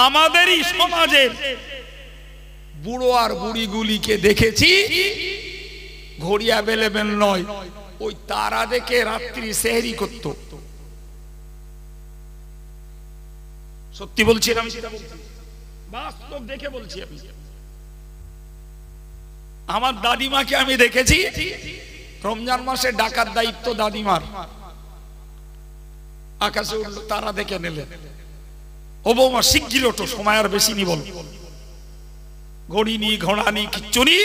আমাদেরই সমাজের বুড়ো আর বুড়িগুলিকে দেখেছি ঘড়ি অ্যাভেলেবেল নয়, ওই তারা দেখে রাত্রি সেহরি করত। সত্যি বলছি, আমি বাস্তব দেখে বলছি। আমি আমার দাদিমাকে আমি দেখেছি রমজান মাসে ডাকার দায়িত্ব দাদিমার। আকাশে উঠলো, তারা দেখে নিলে, ও বৌমা শিগগির ওঠো, সময় আর বেশি নি, বল ঘড়ি নি ঘোড়া নি কিচ্ছু নি,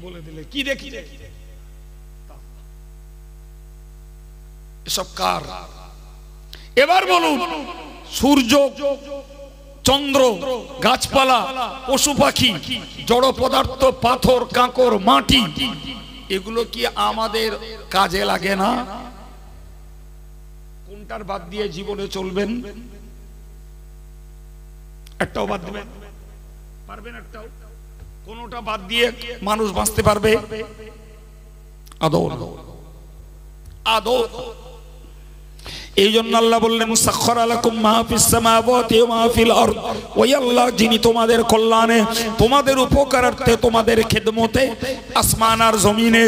বলে দিলে কি দেখি এসব কার? এবার বলুন, সূর্য, চন্দ্র, গাছপালা, পশু পাখি, জড় পদার্থ, পাথর, কাঁকর, মাটি, এগুলো কি আমাদের কাজে লাগে না? কোনটার বাদ দিয়ে জীবনে চলবেন? একটাও বাদ দিবেন পারবেন? একটাও? কোনটা বাদ দিয়ে মানুষ বাঁচতে পারবে? আদৌ আদৌ। এই জন্য আল্লাহ বললেন সাখখারা লাকুম মা ফিস সামাওয়াতি ওয়া মা ফিল আরদ, ওই আল্লাহ যিনি তোমাদের কল্যাণে, তোমাদের উপকারার্থে, তোমাদের খেদমতে আসমান আর জমিনে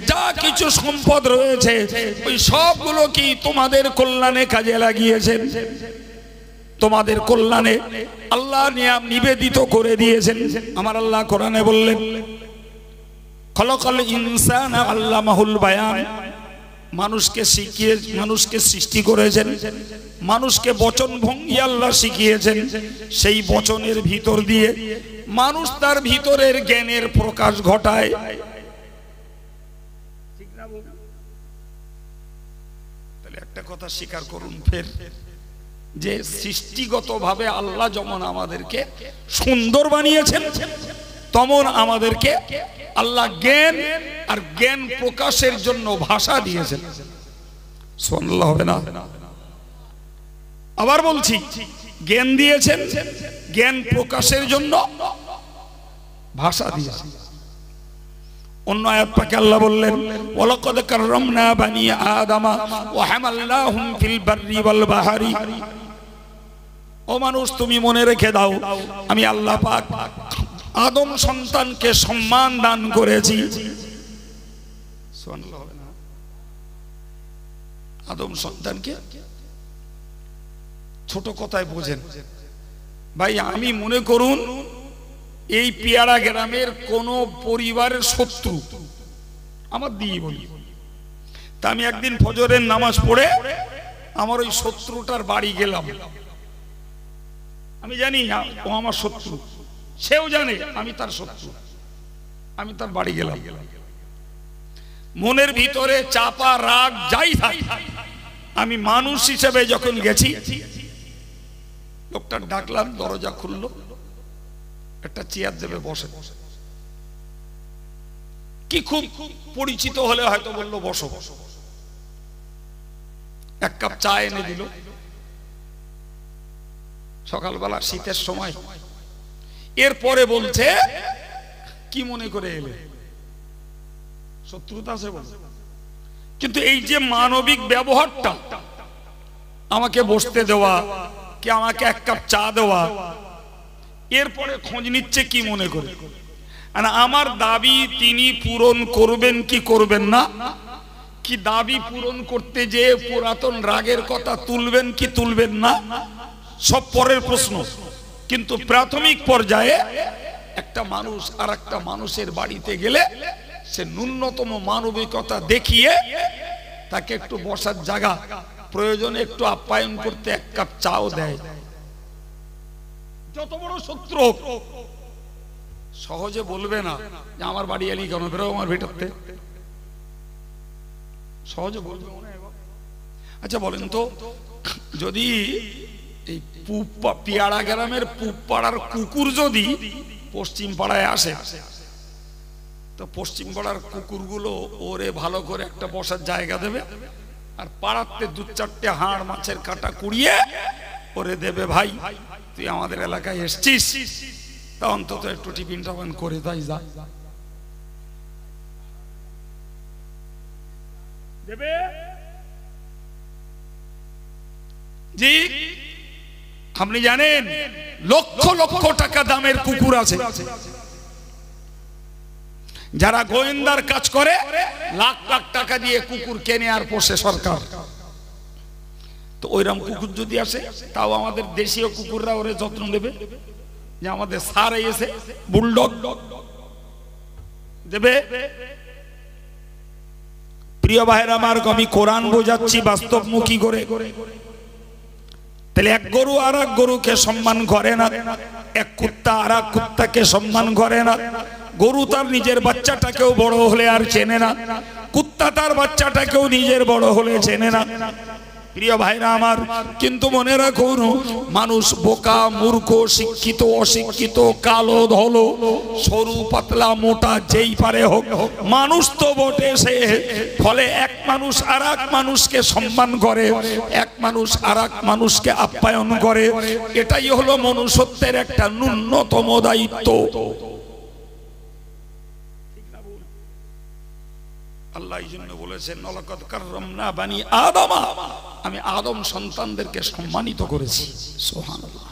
যা কিছু সম্পদ রয়েছে ওই সবগুলো কি তোমাদের কল্যাণে কাজে লাগিয়েছেন, তোমাদের কল্যাণে আল্লাহ নিবেদিত করে দিয়েছেন। আমার আল্লাহ কোরআনে বললেন খলাকাল ইনসানা আল্লামাহুল বায়ান, মানুষকে শিখিয়ে, মানুষকে সৃষ্টি করেছেন, মানুষকে বচন ভঙ্গি আল্লাহ শিখিয়েছেন, সেই বচনের ভিতর দিয়ে মানুষ তার ভিতরের জ্ঞানের প্রকাশ ঘটায়। তাহলে একটা কথা স্বীকার করুন ফের, যে সৃষ্টিগতভাবে আল্লাহ যেমন আমাদেরকে সুন্দর বানিয়েছেন, তেমন আমাদেরকে আল্লাহ জ্ঞান আর জ্ঞান প্রকাশের জন্য ভাষা দিয়েছেন। সুবহানাল্লাহ হবে না? আবার বলছি, জ্ঞান দিয়েছেন, জ্ঞান প্রকাশের জন্য ভাষা দিয়েছেন। অন্য আয়াত পাকে আল্লাহ বললেন ওয়ালাকাদ কাররামনা বানি আদামা ওয়া হামালনাহুম ফিল বাররি ওয়াল বাহরি। ও মানুষ, তুমি মনে রেখে দাও, আমি আল্লাহ পাক আদম সন্তানকে সম্মান দান করেছি। আদম সন্তানকে ছোট কথায় বোঝেন ভাই। আমি মনে করুন এই পেয়ারা গ্রামের কোন পরিবারের শত্রু আমার দিয়ে বলি, তা আমি একদিন ফজরের নামাজ পড়ে আমার ওই শত্রুটার বাড়ি গেলাম। আমি জানি ও আমার শত্রু, সেও জানে আমি তার শত্রু। আমি তার বাড়ি গেলাম, মনের ভিতরে চাপা রাগ যাই থাক, আমি মানুষ হিসেবে যখন গেছি, লোকটা ডাকলাম, দরজা খুললো, একটা চেয়ার দেবে, বসে। কি খুব পরিচিত হলে হয়তো বললো বসো, এক কাপ চা এনে দিল। সকালবেলা শীতের সময়। এরপরে বলছে কি মনে করে এলে? শত্রুতা আছে বলছে, কিন্তু এই যে মানবিক ব্যবহারটা, আমাকে বসতে দেওয়া, কি আমাকে এক কাপ চা দেওয়া, এরপরে খোঁজ নিচ্ছে কি মনে করে। আমার দাবি তিনি পূরণ করবেন কি করবেন না, কি দাবি পূরণ করতে যে পুরাতন রাগের কথা তুলবেন কি তুলবেন না, সব পরের প্রশ্ন। কিন্তু প্রাথমিক পর্যায়ে একটা মানুষ আর একটা মানুষের বাড়িতে গেলে সে ন্যূনতম মানবিকতা দেখিয়ে তাকে একটু বসার জায়গা, প্রয়োজনে একটু আপ্যায়ন করতে এক কাপ চাও দেয়। যত বড় শত্রু হোক সহজে বলবে না যে আমার বাড়ি এলি কেন, বেরো আমার ভিতরতে, সহজে বলবে। আচ্ছা বলেন তো, যদি এই পেয়ারা গ্রামের পূব পাড়ার কুকুর যদি পশ্চিম পাড়ায় আসে, তো পশ্চিম পাড়ার কুকুরগুলো ওরে ভালো করে একটা বসার জায়গা দেবে, আর পাড়াতে দু চারটে হাড় মাছের কাটা কুড়িয়ে ওরে দেবে, ভাই তুই আমাদের এলাকায় এসছিস, তা অন্তত একটু টিফিন টাফিন করে তাই যা দেবে। জি, আপনি জানেন লক্ষ লক্ষ টাকা দামের কুকুর আছে, যারা গোয়েন্দার কাজ করে লাখ লাখ টাকা দিয়ে কুকুর কেনে আর পোষে সরকার। তো ওইরকম কুকুর যদি আসে, তাও আমাদের দেশীয় কুকুররা ওরে যত্ন নেবে, যে আমাদের সার এসে বুলডগ দেবে। প্রিয় ভাইরা আমার, আমি কোরআন বোঝাচ্ছি বাস্তবমুখী করে। তাহলে এক গরু আর এক গরুকে সম্মান করে না, এক কুত্তা আর এক কুত্তাকে সম্মান করে না। গরু তার নিজের বাচ্চাটাকেও বড় হলে আর চেনে না, কুত্তা তার বাচ্চাটাকেও নিজের বড় হলে চেনে না। প্রিয় ভাইরা আমার, কিন্তু মনে রাখুন, মানুষ বোকা মূর্খ, শিক্ষিত অশিক্ষিত, কালো ধলো, সরু পাতলা মোটা, যেই পারে হোক, মানুষ তো বটে সে। ফলে এক মানুষ আর এক মানুষকে সম্মান করে, এক মানুষ আর এক মানুষকে আপ্যায়ন করে। এটাই হলো মনুষ্যত্বের একটা ন্যূনতম দায়িত্ব। আল্লাহ এই জন্য বলেছেন, লাকাদ কাররামনা বানি আদম, আমি আদম সন্তানদেরকে সম্মানিত করেছি। সুবহানাল্লাহ।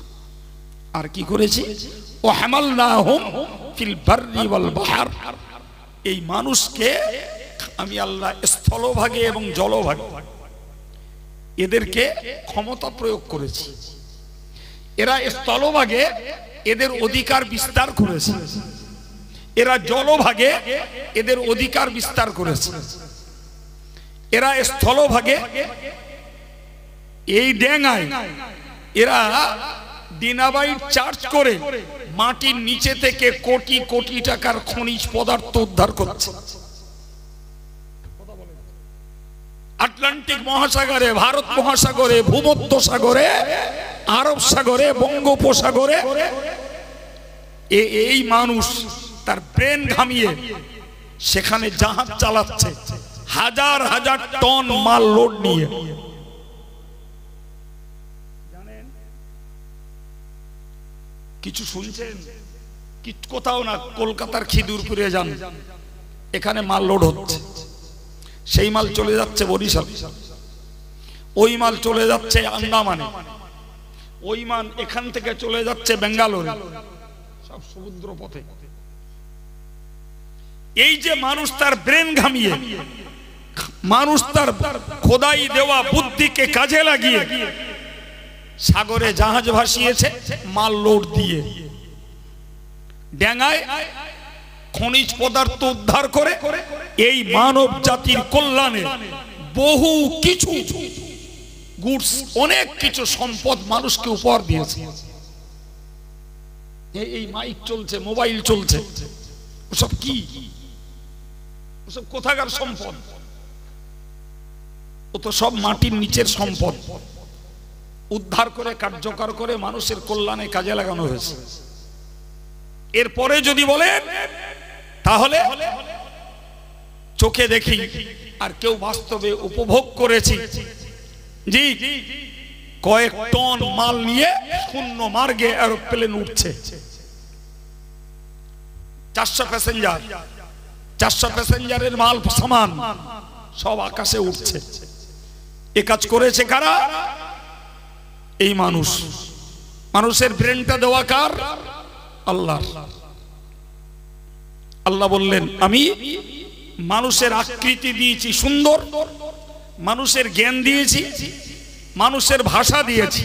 আর কি করেছি? ওয়া হামালনাহুম ফিল বাররি ওয়াল বাহর, এই মানুষকে আমি আল্লাহ স্থলভাগে এবং জলভাগে এদেরকে ক্ষমতা প্রয়োগ করেছি। এরা স্থলভাগে এদের অধিকার বিস্তার করেছে, এরা জলভাগে এদের অধিকার বিস্তার করেছে। এরা স্থলভাগে এই ডেঙ্গায় এরা ডিনামাইট চার্জ করে মাটির নিচে থেকে কোটি কোটি টাকার খনিজ পদার্থ উদ্ধার করছে। আটলান্টিক মহাসাগরে, ভারত মহাসাগরে, ভূমধ্য সাগরে, আরব সাগরে, বঙ্গোপসাগরে এই মানুষ তার ব্রেন ঘামিয়ে সেখানে জাহাজ চালাচ্ছে, হাজার হাজার টন মাল লোড নিয়ে। কিছু শুনছেন? কোথাও না, কলকাতার খিদিরপুরে যান, এখানে মাল লোড হচ্ছে, সেই মাল চলে যাচ্ছে বরিশাল, ওই মাল চলে যাচ্ছে আন্দামানে, ওই মাল এখান থেকে চলে যাচ্ছে বেঙ্গালোরে, সব সমুদ্র পথে। এই যে মানুষ তার ব্রেন ঘামিয়ে, মানুষ তার খোদাই দেওয়া বুদ্ধিকে কাজে লাগিয়ে সাগরে জাহাজ ভাসিয়েছে মাল লোড দিয়ে, ডেঙ্গায় খনিজ পদার্থ উদ্ধার করে এই মানব জাতির কল্যাণে বহু কিছু গুডস, অনেক কিছু সম্পদ মানুষকে উপহার দিয়েছে। এই মাইক চলছে, মোবাইল চলছে, ওসব কি? ওসব কোথাকার সম্পদ? ও তো সব মাটির নিচের সম্পদ, উদ্ধার করে কার্যকর করে মানুষের কল্যাণে কাজে লাগানো হয়েছে। এরপরে যদি বলেন, তাহলে চোখে দেখি আর কেউ বাস্তবে উপভোগ করেছি, জি, কয়েক টন মাল নিয়ে শূন্য মার্গে এরোপ্লেন উঠছে, 400 প্যাসেঞ্জার, 400 প্যাসেঞ্জারের মাল সামান সব আকাশে উঠছে। এ কাজ করেছে কারা? এই মানুষ। মানুষের ব্রেনটা দেওয়া কার? আল্লাহ। আল্লাহ বললেন, আমি মানুষের আকৃতি দিয়েছি সুন্দর, মানুষের জ্ঞান দিয়েছি, মানুষের ভাষা দিয়েছি,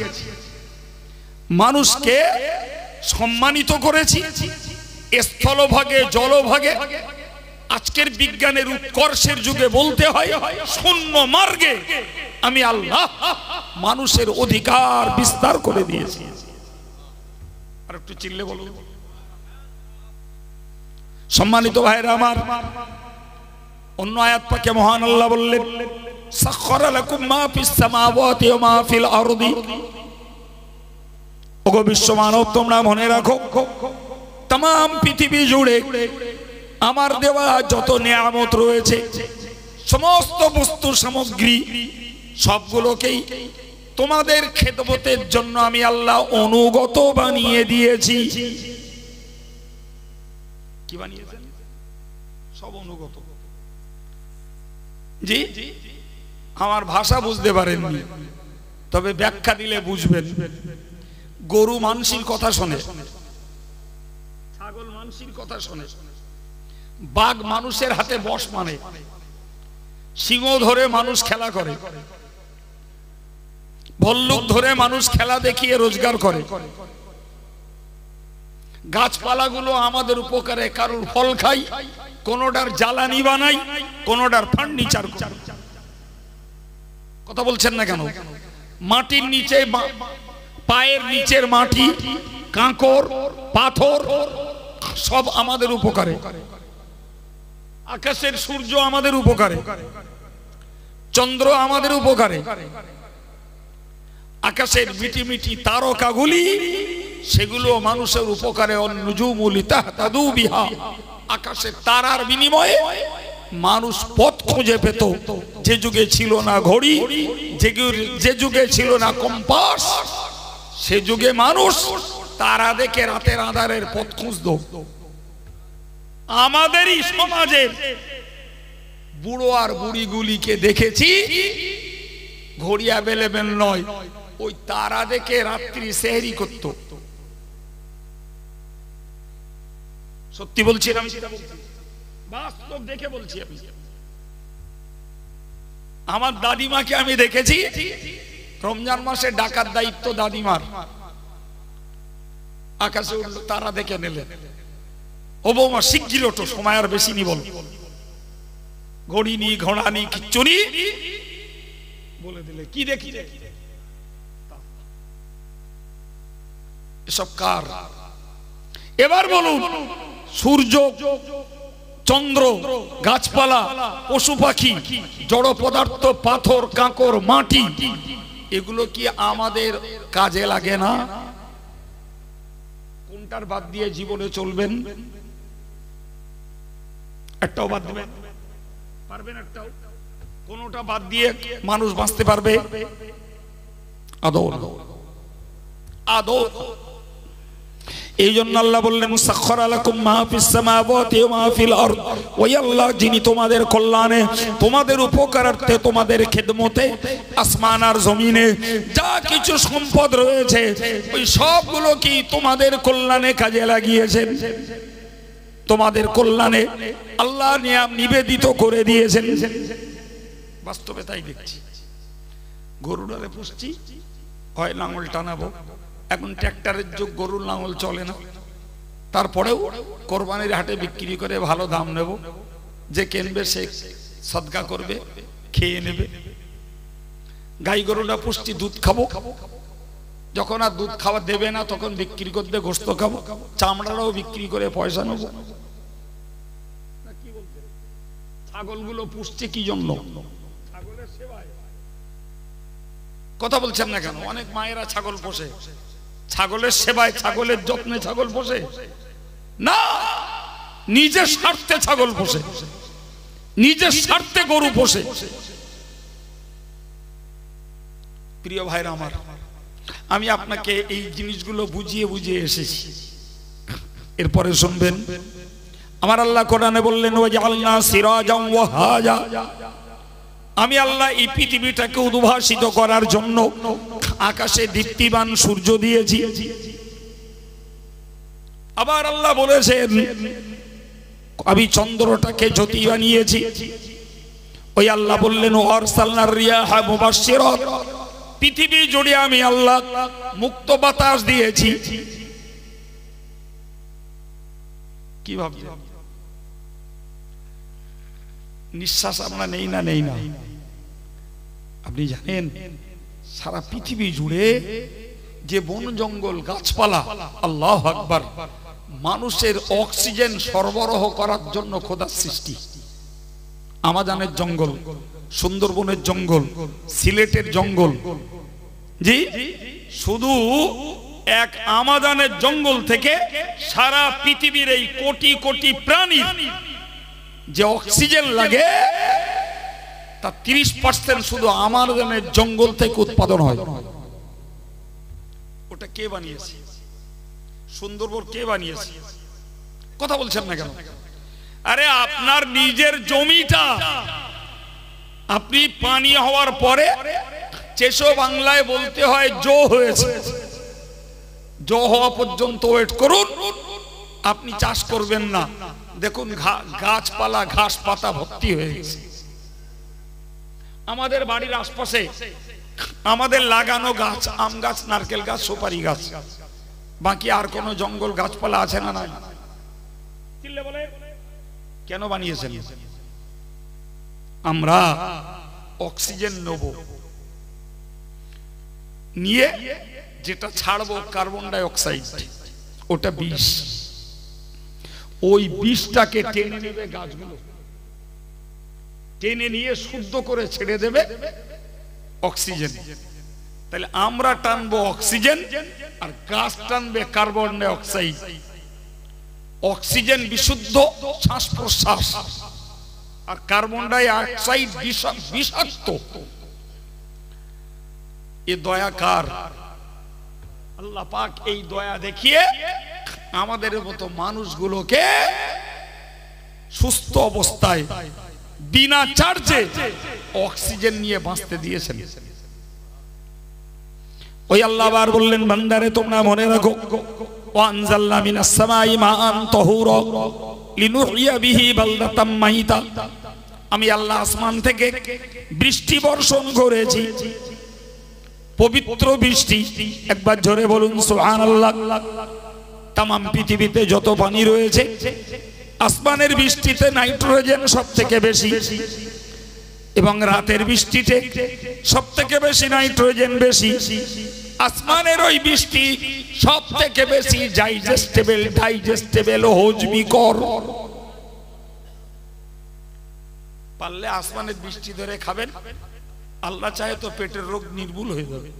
মানুষকে সম্মানিত করেছি স্থলভাগে জলভাগে। আজকের বিজ্ঞানের উৎকর্ষের যুগে বলতে হয়, শূন্য মার্গে আমি আল্লাহ মানুষের অধিকার বিস্তার করে দিয়েছি। আর একটু চিল্লে বলুন। সম্মানিত ভাইরা আমার, অন্য আয়াত পাকে মহান আল্লাহ বললেন, সাখখারা লাকুম মা ফিস সামাওয়াতি ওয়া মা ফিল আরদি। ওগো বিশ্ব মানব, তোমরা মনে রাখো, तमाम পৃথিবী জুড়ে আমার দেওয়া যত নিয়ামত রয়েছে, সমস্ত বস্তু সামগ্রী সবগুলোকেই তোমাদের খেদমতের জন্য আমি আল্লাহ অনুগত বানিয়ে দিয়েছি। কি বানিয়েছেন? সব অনুগত। জি, আমার ভাষা বুঝতে পারেননি, তবে ব্যাখ্যা দিলে বুঝবেন। গরু মানুষের কথা শোনে, ছাগল মানুষের কথা শোনে, বাঘ মানুষের হাতে বশ মানে, সিংহ ধরে মানুষ খেলা করে, ভল্লুক ধরে মানুষ খেলা দেখিয়ে রোজগার করে। গাছপালাগুলো আমাদের উপকারে, কারোর ফল খাই, কোনোটার জ্বালানি বানাই, কোনোটার ফার্নিচার। কথা বলছেন না কেন? মাটির নিচে, পায়ের নিচের মাটি, কাঁকর, পাথর সব আমাদের উপকারে। আকাশের সূর্য আমাদের উপকারে, চন্দ্র আমাদের উপকারে, আকাশের মিটি মিটি তারকাগুলি সেগুলো মানুষের উপকারে। অন্নুজুমুল তাহতাদু বিহা, আকাশের তারার বিনিময়ে মানুষ পথ খুঁজে পেত। যে যুগে ছিল না ঘড়ি, যে যুগে ছিল না কম্পাস, সে যুগে মানুষ তারা দেখে রাতের আঁধারের পথ খুঁজত। আমাদেরই সমাজের বুড়ো আর বুড়িগুলিকে দেখেছি ঘড়ি অ্যাভেলেবেল নয়, ওই তারা দেখে রাত্রি সেহরি করত। সত্যি বলছি, আমি বাস্তব দেখে বলছি। আমি আমার দাদিমাকে আমি দেখেছি রমজান মাসে ডাকার দায়িত্ব দাদিমার। আকাশে উঠলো, তারা দেখে নিলেন, ও বৌমা শিগগির ওঠো, সময় আর বেশি নি, বল ঘড়ি নি, ঘোড়া নি, কিচ্ছু নি, বলে দিলে কি দেখি। এসব কার? এবার বলুন, সূর্য, চন্দ্র, গাছপালা, পশু পাখি, জড় পদার্থ, পাথর, কাঁকর, মাটি, এগুলো কি আমাদের কাজে লাগে না? কোনটার বাদ দিয়ে জীবনে চলবেন? একটাও বাদ দেবেন পারবেন? একটাও? কোনটা বাদ দিয়ে মানুষ বাঁচতে পারবে? আদৌ আদৌ। এই জন্য আল্লাহ বললেন সাখখারা লাকুম মা ফিস সামাওয়াতি ওয়া মা ফিল আরদ, ওই আল্লাহ যিনি তোমাদের কল্যাণে, তোমাদের উপকারার্থে, তোমাদের খেদমতে আসমান আর জমিনে যা কিছু সম্পদ রয়েছে ওই সবগুলো কি তোমাদের কল্যাণে কাজে লাগিয়েছেন, তোমাদের কল্যাণে আল্লাহ নিবেদিত করে দিয়েছেন। বাস্তবে তাই দেখছি। গরুটারে পুষছি, হয় লাঙল টানাবো, এখন ট্র্যাক্টরের যুগ, গরুর লাঙল চলে না, তারপরেও কোরবানির হাটে বিক্রি করে ভালো দাম নেব, যে কিনবে সে সদকা করবে, খেয়ে নেবে। গাই গরুটা পুষছি, দুধ খাবো, যখন আর দুধ খাওয়া দেবে না তখন বিক্রি করতে গোশত খাবো, চামড়াটাও বিক্রি করে পয়সা নেব। ছাগলগুলো পুষছে কি জন্য? ছাগলের সেবায়। কথা বলছেন না কেন? অনেক মায়েরা ছাগল পোষে, ছাগলের সেবায়, ছাগলের যত্নে ছাগল পোষে না, নিজের স্বার্থে ছাগল পোষে, নিজের স্বার্থে গরু পোষে। প্রিয় ভাইরা আমার, আমি আপনাকে এই জিনিসগুলো বুঝিয়ে বুঝিয়ে এসেছি। এরপরে শুনবেন, আমার আল্লাহ কোরআনে বললেন ওয়াজআলনা সিরাজাম ওয়াহাজা, আমি আল্লাহ এই পৃথিবীটাকে উদ্ভাসিত করার জন্য আকাশে দীপ্তিমান সূর্য দিয়েছি। আবার আল্লাহ বলেছেন আমি চন্দ্রটাকে জ্যোতি বানিয়েছি। ওই আল্লাহ বললেন আরসালনার রিয়াহা মুবাশশিরাত, পৃথিবী জুড়ে আমি আল্লাহ মুক্ত বাতাস দিয়েছি। কি ভাবছেন? নিঃশ্বাস আমরা নেই না, নেই না। আপনি জানেন সারা পৃথিবী জুড়ে যে বন জঙ্গল গাছপালা, আল্লাহু আকবার, মানুষের অক্সিজেন সরবরাহ করার জন্য খোদার সৃষ্টি। আমাজনের জঙ্গল, সুন্দরবনের জঙ্গল, সিলেটের জঙ্গল, জি শুধু এক আমাজনের জঙ্গল থেকে সারা পৃথিবীর এই কোটি কোটি প্রাণী যে অক্সিজেন লাগে তার 30% শুধু আমাজনের জঙ্গল থেকে উৎপাদন হয়। ওটা কে বানিয়েছে? সুন্দরবন কে বানিয়েছে? কথা বলছেন না কেন? আরে আপনার নিজের জমিটা আপনি পানি হওয়ার পরে চেশো বাংলায় বলতে হয় জো হয়েছে, জো হওয়া পর্যন্ত ওয়েট করুন, আপনি চাষ করবেন না। দেখুন গাছপালা ঘাস পাতা ভর্তি হয়ে গেছে। আমাদের বাড়ির আশপাশে আমাদের লাগানো গাছ, আম গাছ, নারকেল গাছ, সুপারি গাছ, বাকি আর কোন জঙ্গল গাছপালা আছে না? নাই। কেন বানিয়েছেন? আমরা অক্সিজেন নেব, নিয়ে যেটা ছাড়বো কার্বন ডাই অক্সাইড, ওটা বিষ। ওই বিষটাকে টেনে নেবে গাছগুলো, টেনে নিয়ে শুদ্ধ করে ছেড়ে দেবে অক্সিজেন। তাহলে আমরা টানবো অক্সিজেন আর গাছ টানবে কার্বন ডাই অক্সাইড। অক্সিজেন বিশুদ্ধ শ্বাস প্রশ্বাস, আর কার্বন ডাই অক্সাইড বিষাক্ত। এ দয়া কার? আল্লাহ পাক এই দয়া দেখিয়ে আমাদের মতো মানুষগুলোকে সুস্থ অবস্থায় বিনা চার্জে অক্সিজেন নিয়ে বাঁচতে দিয়েছেন। ওই আল্লাহ আবার বললেন, বান্দারে তোমরা মনে রাখো, ওয়ানজালনা মিনাস সামাই মাআন তাহুরা লিনুহইয়া বিহি বালদাতাম মাইতা। আমি আল্লাহ আসমান থেকে বৃষ্টি বর্ষণ করেছি, পবিত্র বৃষ্টি। একবার জোরে বলুন সুবহানাল্লাহ। তাম পৃথিবীতে যত পানি রয়েছে, আসমানের বৃষ্টিতে নাইট্রোজেন সব থেকে বেশি, এবং রাতের বৃষ্টিতে সব থেকে বেশি নাইট্রোজেন বেশি। আসমানের ওই বৃষ্টি সব থেকে বেশি ডাইজেস্টেবল হজমিকর। পারলে আসমানের বৃষ্টি ধরে খাবেন, আল্লাহ চাহে তো পেটের রোগ নির্মূল হয়ে যাবে।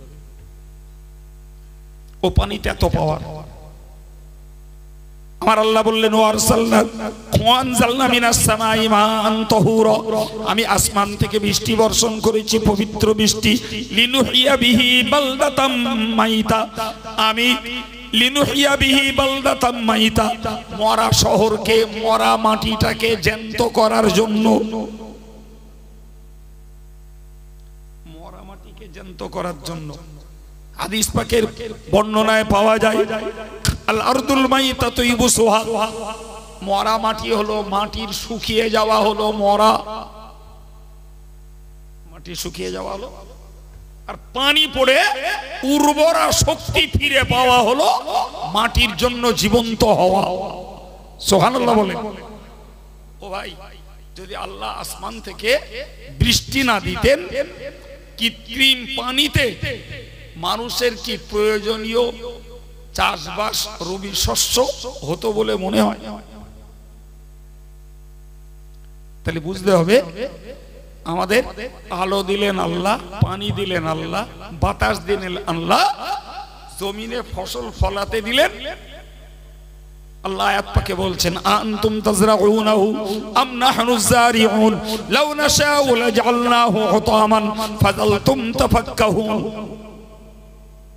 ও পানিতে এত পাওয়ার। আমার আল্লাহ বললেন, ওয়ানজালনা মিনাস সামাই মাআন তাহুরা, আমি আসমান থেকে বৃষ্টি বর্ষণ করেছি, পবিত্র বৃষ্টি। লিনুহইয়া বিহি বালদাতাম মাইতা, আমি লিনুহইয়া বিহি বালদাতাম মাইতা, মরা শহরকে, মরা মাটিটাকে জ্যান্ত করার জন্য, মরা মাটিকে জ্যান্ত করার জন্য। হাদিস পাকের বর্ণনায় পাওয়া যায়, আল আরদুল মাইতাতু ইবসুহা, মরা মাটি হলো, মাটির শুকিয়ে যাওয়া হলো মরা মাটি, শুকিয়ে যাওয়া হলো। আর পানি পড়ে উর্বরা শক্তি ফিরে পাওয়া হলো মাটির জন্য জীবন্ত হওয়া। সুবহানাল্লাহ বলে। ও ভাই, যদি আল্লাহ আসমান থেকে বৃষ্টি না দিতেন, কৃত্রিম পানিতে মানুষের কি প্রয়োজনীয় চাষবাস রবি শস্য হতো বলে মনে হয়? তাহলে বুঝতে হবে, আমাদের আলো দিলেন আল্লাহ, পানি দিলেন আল্লাহ, বাতাস দিলেন আল্লাহ, জমিনে ফসল ফলাতে দিলেন আল্লাহ। আয়াত পাকে বলছেন, আনতুম তাজরাউনাহু আম নাহনুজ জারিউন লাউ নাশাউ লাজআলনাহু হুতামান ফাযালতুম তাফাক্কাহুন।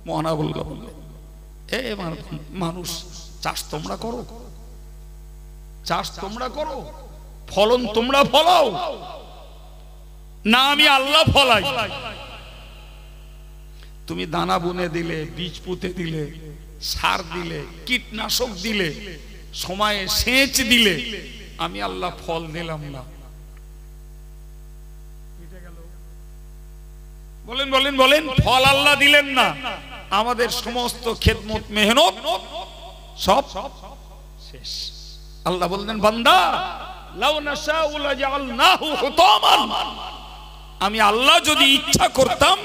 মহানাবুল্লাহ বললেন, এ মানুষ, চাষ তোমরা করো, চাষ তোমরা করো, ফলন তোমরা ফলাও না, আমি আল্লাহ ফলাই। তুমি দানা বুনে দিলে, বীজ পুঁতে দিলে, সার দিলে, কীটনাশক দিলে, সময়ে সেচ দিলে, আমি আল্লাহ ফল দিলাম না। বলেন বলেন বলেন, ফল আল্লাহ দিলেন না, আমাদের সমস্ত খেদমত মেহনত সব শেষ। আল্লাহ বললেন, বান্দা লাউ নাশাউ লাজআলনাহু হুতামান, আমি আল্লাহ যদি ইচ্ছা করতাম,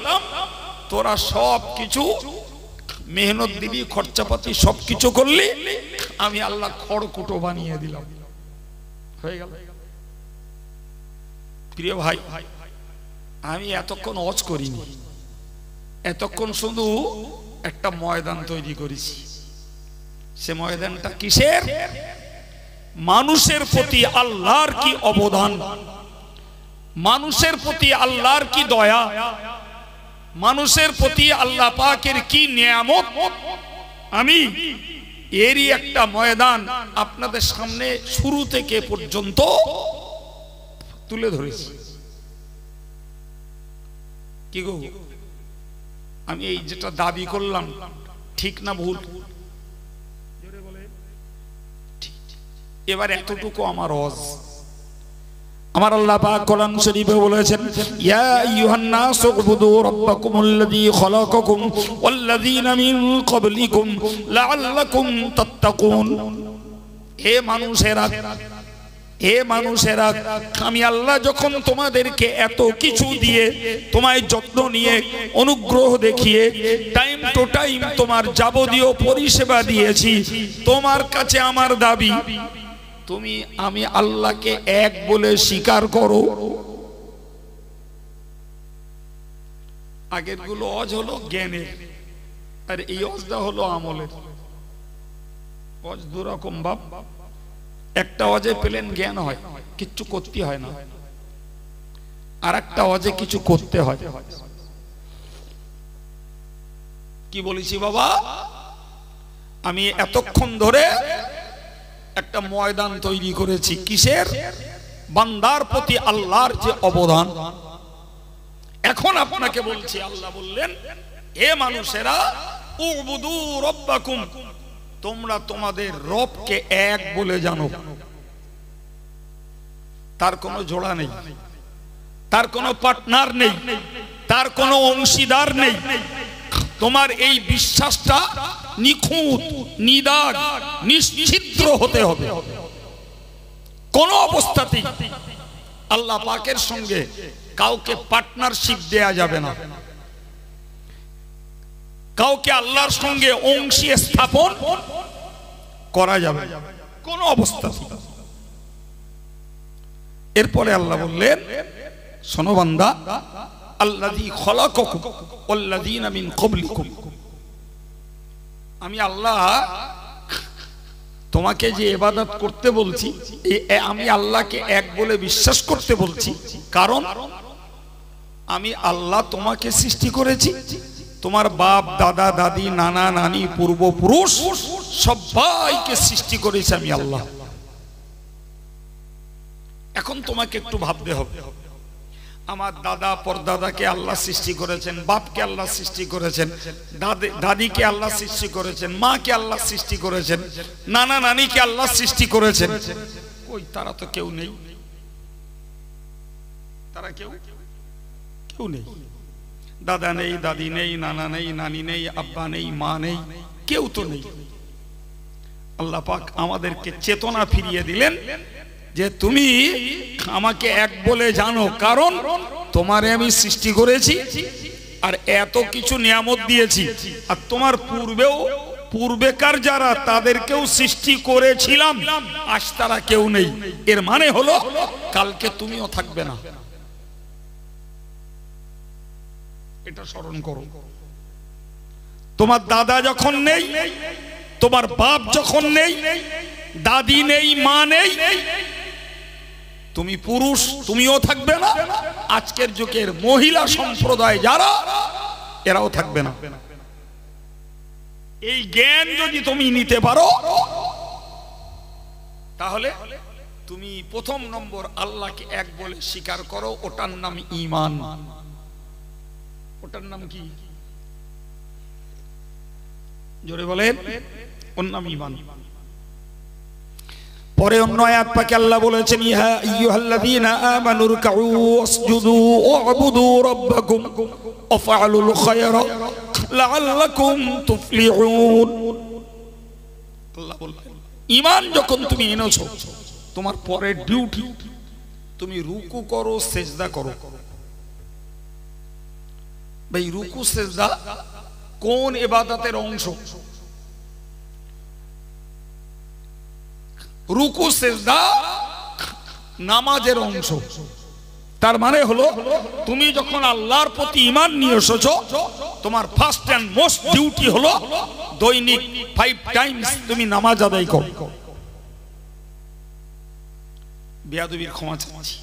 তোরা সব কিছু মেহনত দিবি, খরচাপাতি সবকিছু করলি, আমি আল্লাহ খড়কুটো বানিয়ে দিলাম, হয়ে গেল। প্রিয় ভাই, আমি এতক্ষণ ওয়াজ করিনি, এতক্ষণ শুধু একটা ময়দান তৈরি করেছি। সে ময়দানটা কিসের? মানুষের প্রতি আল্লাহর কি অবদান, মানুষের প্রতি আল্লাহর কি দয়া, মানুষের প্রতি আল্লাহ পাকের কি নিয়ামত, আমি এরই একটা ময়দান আপনাদের সামনে শুরু থেকে পর্যন্ত তুলে ধরেছি। কি গো, আমি এই যেটা দাবি করলাম ঠিক না ভুল? এবার এতটুকু আমার ওয়াজ। আমার আল্লাহ পাক কোরআন শরীফে বলেছেন, ইয়া আইয়ুহান নাসু উবুদু রাব্বাকুমুল্লাযী খালাকাকুম ওয়াল্লাযীনা মিন ক্বাবলিকুম লাআল্লাকুম তাত্তাকুন। হে মানুষেরা, হে মানুষেরা, আমি আল্লাহ যখন তোমাদেরকে এত কিছু দিয়ে, তোমায় যত্ন নিয়ে, অনুগ্রহ দেখিয়ে, টাইম টু টাইম তোমার যাবতীয় পরিষেবা দিয়েছি, তোমার কাছে আমার দাবি তুমি আমি আল্লাহকে এক বলে স্বীকার করো। আগের গুলো অজ হলো জ্ঞানের, আর এই অজটা হলো আমলের। অজ দুরকম বাপ, একটা অজে পেলেন জ্ঞান হয়, কিচ্ছু করতে হয় না, আর একটা অজে কিছু করতে হয়। কি বলেছি বাবা, আমি এতক্ষণ ধরে একটা ময়দান তৈরি করেছি, কিসের? বান্দার প্রতি আল্লাহর যে অবদান। এখন আপনাকে বলছি, আল্লাহ বললেন, হে মানুষেরা, উবুদু রাব্বাকুম, তোমরা তোমাদের রবকে এক বলে জানো। তার কোনো জোড়া নেই, তার কোনো পার্টনার নেই, তার কোনো অংশীদার নেই। তোমার এই বিশ্বাসটা নিখুঁত, নিদাগ, নিশ্চিদ্র হতে হবে। কোন অবস্থাতেই আল্লাহ পাকের সঙ্গে কাউকে পার্টনারশিপ দেয়া যাবে না, কাউকে আল্লাহর সঙ্গে অংশী স্থাপন করা যাবে কোন অবস্থাতেই। এরপরে আল্লাহ বললেন, শোনো বান্দা, আল্লাযী খালাকাকুম ওয়াল্লাযীনা মিন ক্বাবলিকুম, আমি আল্লাহ তোমাকে যে ইবাদত করতে বলছি, আমি আল্লাহকে এক বলে বিশ্বাস করতে বলছি, কারণ আমি আল্লাহ তোমাকে সৃষ্টি করেছি, তোমার বাপ দাদা দাদি নানা নানি পূর্বপুরুষ সবাইকে সৃষ্টি করেছি আমি আল্লাহ। এখন তোমাকে একটু ভাবতে হবে, আমার দাদা পরদাদাকে আল্লাহ সৃষ্টি করেছেন, বাপকে আল্লাহ সৃষ্টি করেছেন, দাদিকে আল্লাহ সৃষ্টি করেছেন, মাকে আল্লাহ সৃষ্টি করেছেন, নানা নানিকে আল্লাহ সৃষ্টি করেছেন। কই, তারা তো কেউ নেই, তারা কেউ নেই। দাদা নেই, দাদি নেই, নানা নেই, নানি নেই, আব্বা নেই, মা নেই, কেউ তো নেই। আল্লাহ পাক আমাদেরকে চেতনা ফিরিয়ে দিলেন যে তুমি আমাকে এক বলে জানো, কারণ তোমারে আমি সৃষ্টি করেছি আর এত কিছু নিয়ামত দিয়েছি, আর তোমার পূর্বেকার যারা তাদেরকেও সৃষ্টি করেছিলাম, আজ তারা কেউ নেই। এর মানে হলো কালকে তুমিও থাকবে না, এটা স্মরণ করো। তোমার দাদা যখন নেই, তোমার বাপ যখন নেই, দাদি নেই, মা নেই, তুমি পুরুষ তুমিও থাকবে না, আজকের যুগের মহিলা সম্প্রদায় যারা, এরাও থাকবে না। এই জ্ঞান যদি তুমি নিতে পারো, তাহলে তুমি প্রথম নম্বর আল্লাহকে এক বলে স্বীকার করো, ওটার নাম ঈমান। ওটার নাম কি? জোরে বলেন, ওর নাম ঈমান। পরে অন্য আয়াত পাকে আল্লাহ বলেছেন, ইয়া আইয়ুহাল্লাযীনা আমানু রুকউ ওয়াসজুদু ওয়াবুদু রাব্বাকুম ওয়াফআলুল খায়রা লাআল্লাকুম তুফলিহুন। আল্লাহ বলেন, ঈমান যখন তুমি এনেছো, তোমার পরের ডিউটি তুমি রুকু করো, সিজদা করো। ভাই, রুকু সিজদা কোন ইবাদতের অংশ? রুকু সিজদা নামাজের অংশ। তার মানে হলো তুমি যখন আল্লাহর প্রতি ঈমান নিয়ে এসেছো, তোমার ফার্স্ট এন্ড মোস্ট ডিউটি হলো দৈনিক 5 টাইমস তুমি নামাজ আদায় করো। বেয়াদবির ক্ষমা চাচ্ছি,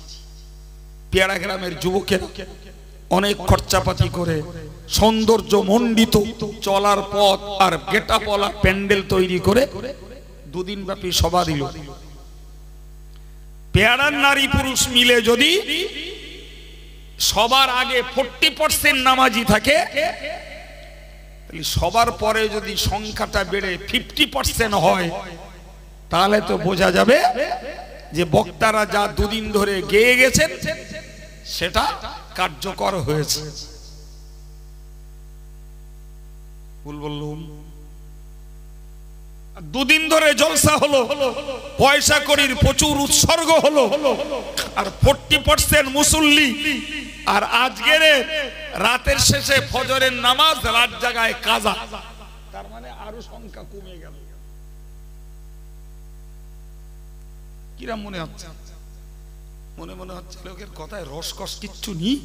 পেয়ারা গ্রামের যুবকেরা অনেক খরচাপাতি করে সৌন্দর্য মণ্ডিত চলার পথ আর গেটাপলা প্যান্ডেল তৈরি করে 2 দিন ব্যাপী সভা দিল। পেয়ারার নারী পুরুষ মিলে যদি সবার আগে 40% নামাজি থাকে, তাহলে সবার পরে যদি সংখ্যাটা বেড়ে 50% হয়, তাহলে তো বোঝা যাবে যে বক্তারা যা দুদিন ধরে গেয়ে গেছেন সেটা কার্যকর হয়েছে। ভুল বললুম? দুদিন ধরে জলসা হলো, পয়সা কড়ির প্রচুর উৎসর্গ হলো, আর 40% মুসল্লি, আর আজকের রাতের শেষে ফজরের নামাজ, রাত জাগায় কাজা, তার মানে আরো সংখ্যা কমে গেল। কিরম মনে হচ্ছে? মনে হচ্ছে লোকের কথায় রসকস কিচ্ছু নেই,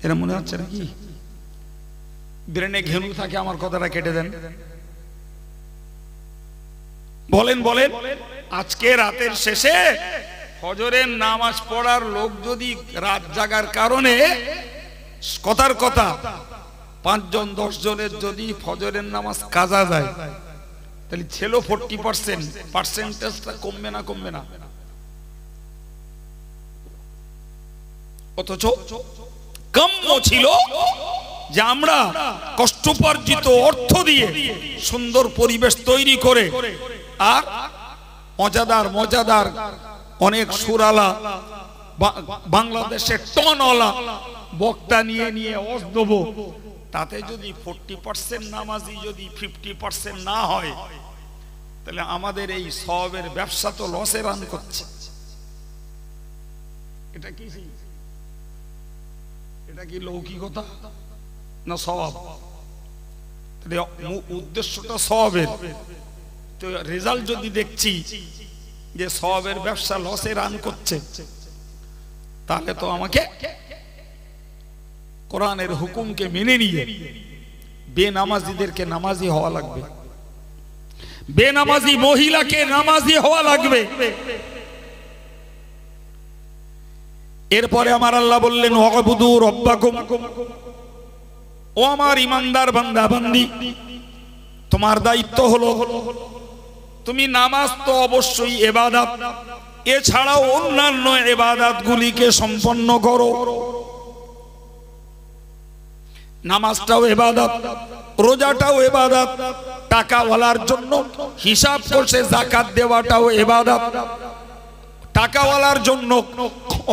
এরা মনে হচ্ছে নাকি ব্রেনে ঘেনু থাকে? আমার কথাটা কেটে দেন। বলেন বলেন, আজকে রাতের শেষে ফজরের নামাজ পড়ার লোক যদি রাত জাগার কারণে, কথার কথা 5 জন 10 জনের যদি ফজরের নামাজ কাজা যায়, তাহলে ছিল 40%, পার্সেন্টেজটা কমবে না? কমবে না? অথচ কাম্য ছিল যে আমরা কষ্টোপার্জিত অর্থ দিয়ে সুন্দর পরিবেশ তৈরি করে, আর মজাদার মজাদার অনেক সুরালা বাংলাদেশের টনওয়ালা বক্তা নিয়ে নিয়ে ওয়াজ দেব, তাতে যদি 40% নামাজি যদি 50% না হয়, তাহলে আমাদের এই সওয়াবের ব্যবসা তো লসে রান করছে। এটা কি, এটা কি লৌকিকতা না সওয়াব? উদ্দেশ্যটা সওয়াবের, তো রেজাল্ট যদি দেখছি যে সওয়াবের ব্যবসা লসে রান করছে, তাহলে তো আমাকে কোরআনের হুকুমকে মেনে নিয়ে বেনামাজিদেরকে নামাজি হওয়া লাগবে, বেনামাজি মহিলাকে নামাজি হওয়া লাগবে। এরপরে আমার আল্লাহ বললেন, ওয়াবুদু রব্বাকুম, ও আমার ইমানদার বান্দা বান্দি, তোমার দায়িত্ব হলো তুমি নামাজ তো অবশ্যই ইবাদত, এছাড়াও অন্যান্য ইবাদতগুলিকে সম্পন্ন করো। নামাজটাও ইবাদত, রোজাটাও ইবাদত, টাকাওয়ালার জন্য হিসাব করছে যাকাত দেওয়াটাও ইবাদত, টাকাওয়ালার জন্য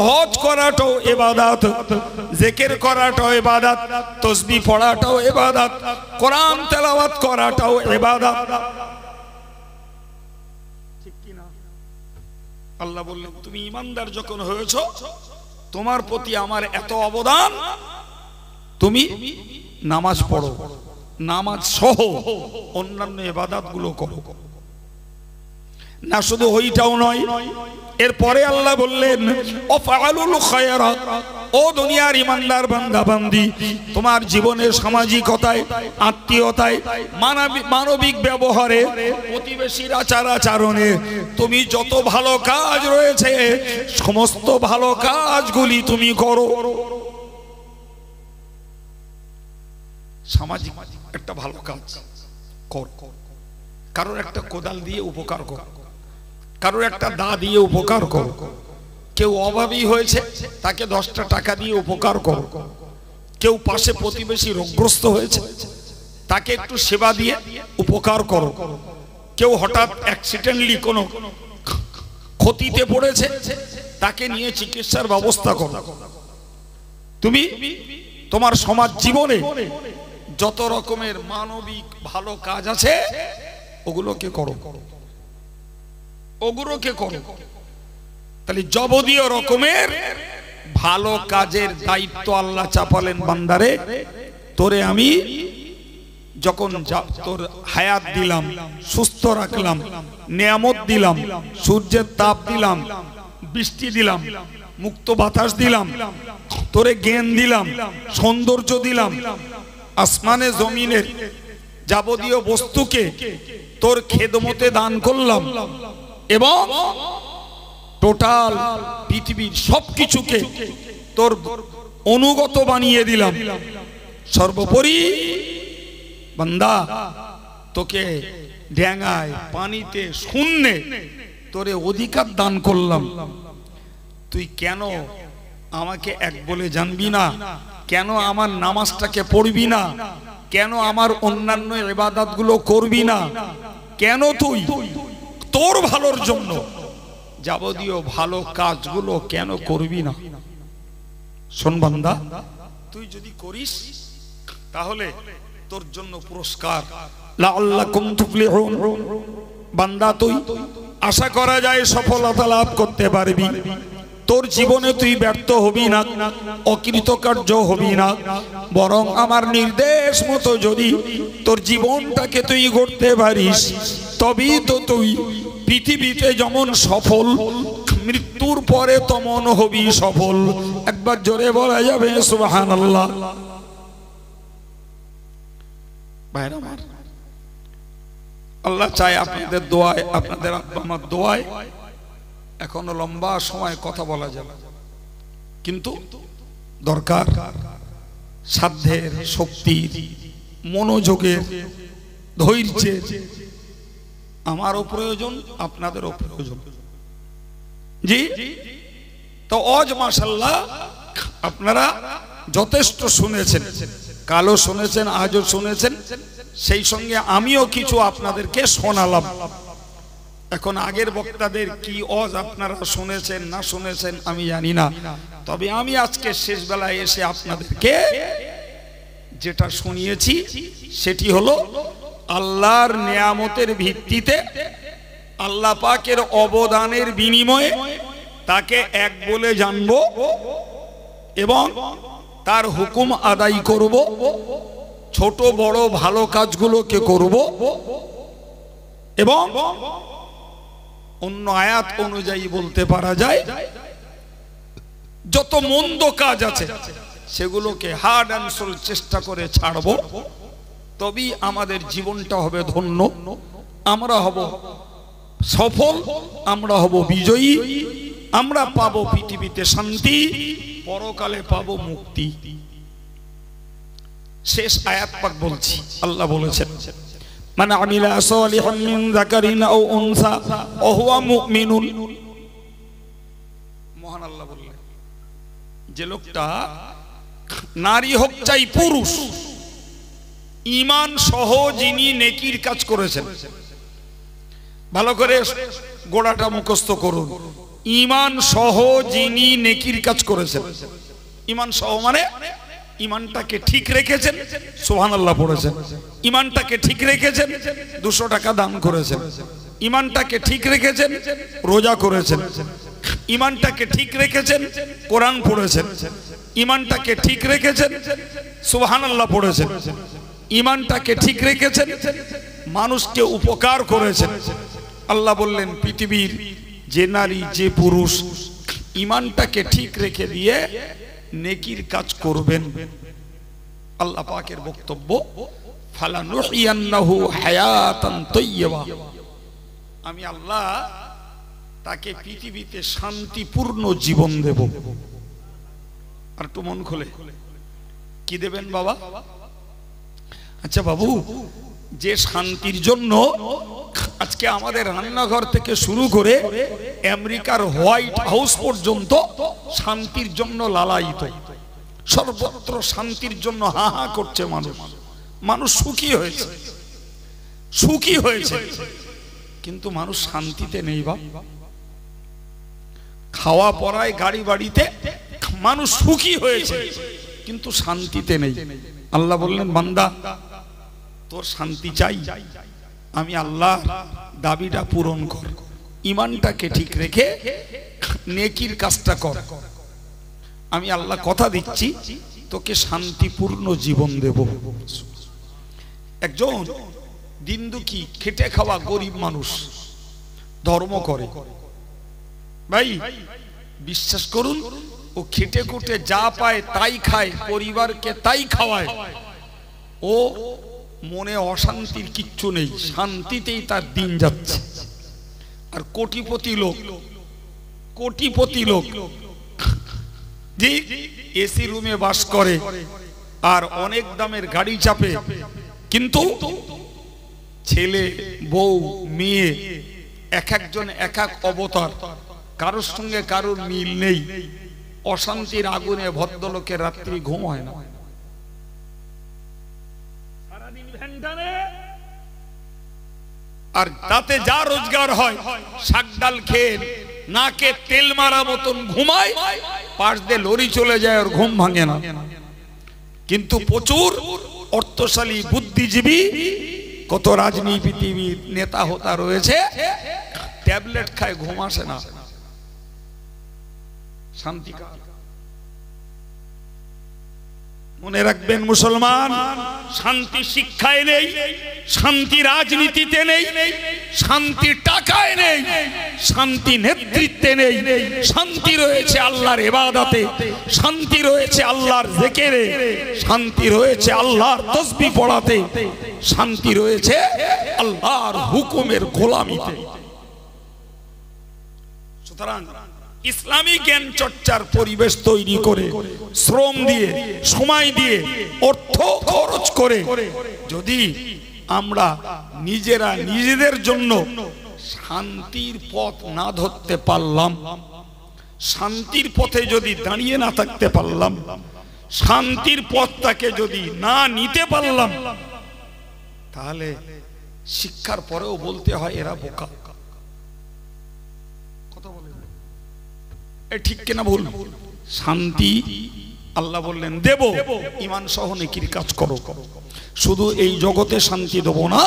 হজ করাটাও ইবাদত, জিকির করাটাও ইবাদত, তাসবিহ পড়াটাও ইবাদত, কোরআন তেলাওয়াত করাটাও ইবাদত। ঠিক কি না? আল্লাহ বললেন, তুমি ঈমানদার যখন হয়েছো, তোমার প্রতি আমার এত অবদান, তুমি নামাজ পড়ো, নামাজ সহ অন্যান্য ইবাদতগুলো করো। না শুধু ওইটাও নয়, এরপরে আল্লাহ বললেন, ওয়াফআলুল খায়রাত, ও দুনিয়ার ইমানদার বান্দা বান্দি, তোমার জীবনের সামাজিকতায়, আত্মীয়তায়, মানবিক ব্যবহারে, প্রতিবেশীর আচার আচরণে তুমি যত ভালো কাজ রয়েছে সমস্ত ভালো কাজগুলি তুমি করো। সামাজিক একটা ভালো কাজ কর, কারোর একটা কোদাল দিয়ে উপকার কর, কারোর একটা দা দিয়ে উপকার কর, কেউ অভাবী হয়েছে তাকে 10টা টাকা দিয়ে উপকার কর, কেউ পাশে প্রতিবেশী রোগগ্রস্ত হয়েছে তাকে একটু সেবা দিয়ে উপকার করো, কেউ হঠাৎ অ্যাক্সিডেন্টলি কোনো ক্ষতিতে পড়েছে তাকে নিয়ে চিকিৎসার ব্যবস্থা করো। তুমি তোমার সমাজ জীবনে যত রকমের মানবিক ভালো কাজ আছে ওগুলোকে করো, ওগুলোকে করো। তাহলে যাবতীয় রকমের ভালো কাজের দায়িত্ব আল্লাহ চাপালেন বান্দারে, তোরে আমি যখন তোর হায়াত দিলাম, সুস্থ রাখলাম, নিয়ামত দিলাম, সূর্যের তাপ দিলাম, বৃষ্টি দিলাম, মুক্ত বাতাস দিলাম, তোরে জ্ঞান দিলাম, সৌন্দর্য দিলাম, আসমানে জমিনের যাবতীয় বস্তুকে তোর খেদমতে দান করলাম, এবং টোটাল পৃথিবীর সবকিছুকে তোর অনুগত বানিয়ে দিলাম। সর্বোপরি বান্দা তোকে ড্যাঙায়, পানিতে, শূন্যে তোরে অধিকার দান করলাম। তুই কেন আমাকে এক বলে জানবি না? কেন আমার নামাজটাকে পড়বি না? কেন আমার অন্যান্য ইবাদতগুলো করবি না? কেন তুই তোর ভালোর জন্য যাবতীয় ভালো কাজগুলো কেন করবি না? শোন বান্দা, তুই যদি করিস তাহলে তোর জন্য পুরস্কার, লাআল্লাকুম তুফলিহুন। বান্দা, তুই আশা করা যায় সফলতা লাভ করতে পারবি। তোর জীবনে তুই ব্যর্থ হবি না, অকৃতকার্য হবি না, বরং আমার নির্দেশ মতো যদি তোর জীবনটাকে তুই গড়তে পারিস, তবেই তো তুই পৃথিবীতে যেমন সফল, মৃত্যুর পরে তেমন হবি সফল। একবার জোরে বলা যাবে সুবহানাল্লাহ। ভাইরা আমার, আল্লাহ চায় আপনাদের দোয়ায়, আপনাদের আব্বা আমার দোয়ায় এখনো লম্বা সময় কথা বলা যাবে, কিন্তু দরকার সাধ্যের, শক্তির, মনোযোগের, ধৈর্যের। আমারও প্রয়োজন, আপনাদেরও প্রয়োজন। জি, তো আজ মাশাআল্লাহ আপনারা যথেষ্ট শুনেছেন, কালও শুনেছেন, আজও শুনেছেন, সেই সঙ্গে আমিও কিছু আপনাদেরকে শোনালাম। এখন আগের বক্তাদের কি ওয়াজ আপনারা শুনেছেন না শুনেছেন আমি জানি না, তবে আমি আজকে শেষ বেলায় এসে আপনাদেরকে যেটা শুনিয়েছি সেটি হলো আল্লাহর নিয়ামতের ভিত্তিতে, আল্লাহ পাকের অবদানের বিনিময়ে তাকে এক বলে জানবো এবং তার হুকুম আদায় করব, ছোট বড় ভালো কাজগুলোকে করব এবং অন্য আয়াত অনুযায়ী বলতে পারা যায় যত মন্দ কাজ আছে সেগুলোকে হার্ড অ্যান্ড সোল চেষ্টা করে ছাড়ব। তবেই আমাদের জীবনটা হবে ধন্য, আমরা হব সফল, আমরা হব বিজয়ী, আমরা পাবো পৃথিবীতে শান্তি, পরকালে পাবো মুক্তি। শেষ আয়াত পাক বলছি, আল্লাহ বলেছেন, মান আমিলা সালিহান মিন যাকারিন আও উনসা ওয়া হুয়া মুমিনুন। মহান আল্লাহ বললেন, যে লোকটা নারী হোক চাই পুরুষ, ঈমান সহ যিনি নেকির কাজ করেছেন, ভালো করে গোড়াটা মুখস্থ করুন, ঈমান সহ যিনি নেকির কাজ করেছেন। ঈমান সহ মানে ঈমানটাকে ঠিক রেখেছেন, সুবহানাল্লাহ পড়েছেন, ঈমানটাকে ঠিক রেখেছেন, 200 টাকা দান করেছেন, ঈমানটাকে ঠিক রেখেছেন, রোজা করেছেন, ঈমানটাকে ঠিক রেখেছেন, কোরআন পড়েছেন, ঈমানটাকে ঠিক রেখেছেন, সুবহানাল্লাহ পড়েছেন, ঈমানটাকে ঠিক রেখেছেন, মানুষকে উপকার করেছেন। আল্লাহ বললেন, পৃথিবীর যে নারী যে পুরুষ ঈমানটাকে ঠিক রেখে দিয়ে নেকির কাজ করবেন, আল্লাহ পাকের বক্তব্য, ফালানুহিয়ান্নাহু হায়াতান তাইয়্যিবা, আমি আল্লাহ তাকে পৃথিবীতে শান্তিপূর্ণ জীবন দেব। আর একটু মন খুলে কি দেবেন বাবা? আচ্ছা বাবু, যে শান্তির জন্য আজকে আমাদের রান্নাঘর থেকে শুরু করে আমেরিকার হোয়াইট হাউস পর্যন্ত শান্তির জন্য লালায়িত, সর্বত্র শান্তির জন্য হা হা করছে মানুষ, মানুষ সুখী হয়েছে, সুখী হয়েছে, কিন্তু মানুষ শান্তিতে নেই। বা খাওয়া পড়ায় গাড়ি বাড়িতে মানুষ সুখী হয়েছে কিন্তু শান্তিতে নেই। আল্লাহ বললেন, বান্দা তোর শান্তি চাই, আমি আল্লাহ দাবিটা পূরণ কর, ঈমানটাকে ঠিক রেখে নেকির কাজটা কর, আমি আল্লাহ কথা দিচ্ছি তোকে শান্তিপূর্ণ জীবন দেব। একজন দিন দুঃখী খেটে খাওয়া গরিব মানুষ ধর্ম করে, ভাই বিশ্বাস করুন, ও খেটে খুটে যা পায় তাই খায়, পরিবারকে তাই খাওয়ায়, ও মনে অশান্তির কিচ্ছু নেই, শান্তিতেই তার দিন যাচ্ছে। আর কোটিপতি লোক, কোটিপতি লোক যে এসি রুমে বাস করে আর অনেক দামের গাড়ি চাপে, কিন্তু ছেলে বউ মেয়ে এক একজন এক এক অবতার, কারোর সঙ্গে কারোর মিল নেই, অশান্তির আগুনে ভদ্রলোকের রাত্রি ঘুম হয় না, সারাদিন ভ্যানটানে আর তাতে যা রোজগার হয় শাক ডাল খেয়ে নাকে তেল মারা মতন ঘুমায়, পাশ দিয়ে লরি চলে যায় আর ঘুম ভাঙে না। কিন্তু প্রচুর অর্থশালী বুদ্ধিজীবী কত রাজনীতিবিদ নেতা হোতা রয়েছে, ট্যাবলেট খায় ঘুম আসে না, শান্তি। মনে রাখবেন মুসলমান, শান্তি শিক্ষায় নেই, শান্তি রাজনীতিতে নেই, শান্তি টাকায় নেই, শান্তি নেতৃত্বে নেই। শান্তি রয়েছে আল্লাহর ইবাদতে, শান্তি রয়েছে আল্লাহর জিকিরে, শান্তি রয়েছে আল্লাহর তাসবিহ পড়াতে, শান্তি রয়েছে আল্লাহর হুকুমের গোলামিতে। সুতরাং ইসলামী জ্ঞান চর্চার পরিবেশ তৈরি করে, শ্রম দিয়ে, সময় দিয়ে, অর্থ খরচ করে যদি আমরা নিজেরা নিজেদের জন্য শান্তির পথ না ধরতে পারলাম, শান্তির পথে যদি দাঁড়িয়ে না থাকতে পারলাম, শান্তির পথটাকে যদি না নিতে পারলাম, তাহলে শিক্ষার পরেও বলতে হয় এরা বোকা। ঠিক কিনা ভুল? শান্তি আল্লাহ বললেন দেব, ঈমান সহ নেকির কাজ করো। শুধু এই জগতে শান্তি দেব না,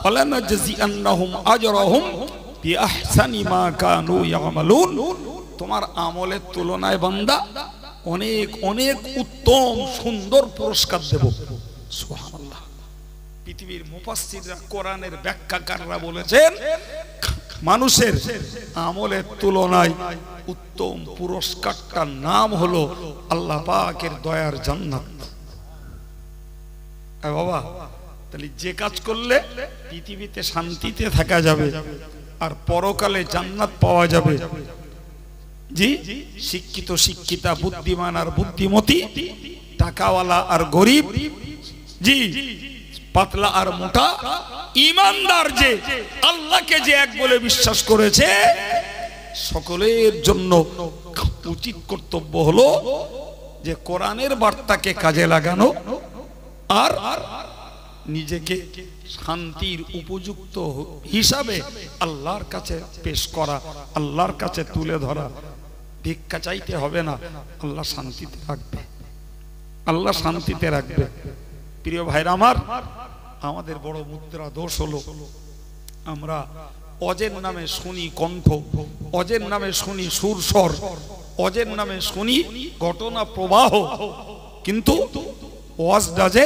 ফালানাজজিআন্নাহুম আজরাহুম বিআহসানি মা কানু ইয়ামালুন, তোমার আমলের তুলনায় বান্দা অনেক অনেক উত্তম সুন্দর পুরস্কার দেব। সুবহানাল্লাহ। পৃথিবীর মুফাসসিররা, কোরআনের ব্যাখ্যাকাররা বলেছেন মানুষের আমলের তুলনায় উত্তম পুরস্কারটার নাম হলো আল্লাহ পাকের দয়ার জান্নাত। বাবা, তাহলে যে কাজ করলে পৃথিবীতে শান্তিতে থাকা যাবে আর পরকালে জান্নাত পাওয়া যাবে, জি, শিক্ষিত শিক্ষিতা, বুদ্ধিমান আর বুদ্ধিমতী, টাকাওয়ালা আর গরিব, জি, পাতলা আর মোটা, ঈমানদার যে আল্লাহকে যে এক বলে বিশ্বাস করেছে, সকলের জন্য উচিত কর্তব্য হলো যে কোরআনের বার্তাকে কাজে লাগানো আর নিজেকে শান্তির উপযুক্ত হিসাবে আল্লাহর কাছে পেশ করা, আল্লাহর কাছে তুলে ধরা। ভিক্ষা চাইতে হবে না, আল্লাহ শান্তিতে রাখবে, আল্লাহ শান্তিতে রাখবে। প্রিয় ভাইরা আমার, আমাদের বড় মুদ্রা দোষ হলো আমরা অজের নামে শুনি কণ্ঠ, অজের নামে শুনি সুরস্বর, অজের নামে শুনি ঘটনা প্রবাহ, কিন্তু ওয়াজটা যে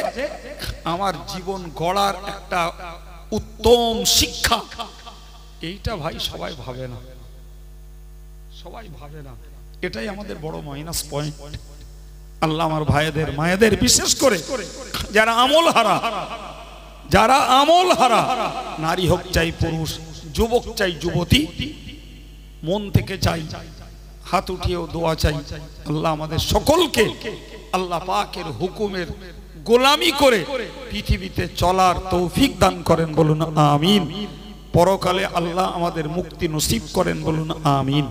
আমার জীবন গড়ার একটা উত্তম শিক্ষা, এইটা ভাই সবাই ভাবে না, সবাই ভাবে না। এটাই আমাদের বড় মাইনাস পয়েন্ট। আল্লাহ আমার ভাইদের মায়েদের, বিশেষ করে যারা আমল হারা, যারা আমল হারা, নারী হোক চাই পুরুষ, যুবক চাই যুবতী, মন থেকে চাই, হাত উঠিয়েও দোয়া চাই, আল্লাহ আমাদের সকলকে আল্লাহ পাকের হুকুমের গোলামি করে পৃথিবীতে চলার তৌফিক দান করেন, বলুন আমিন। পরকালে আল্লাহ আমাদের মুক্তি নসিব করেন, বলুন আমিন।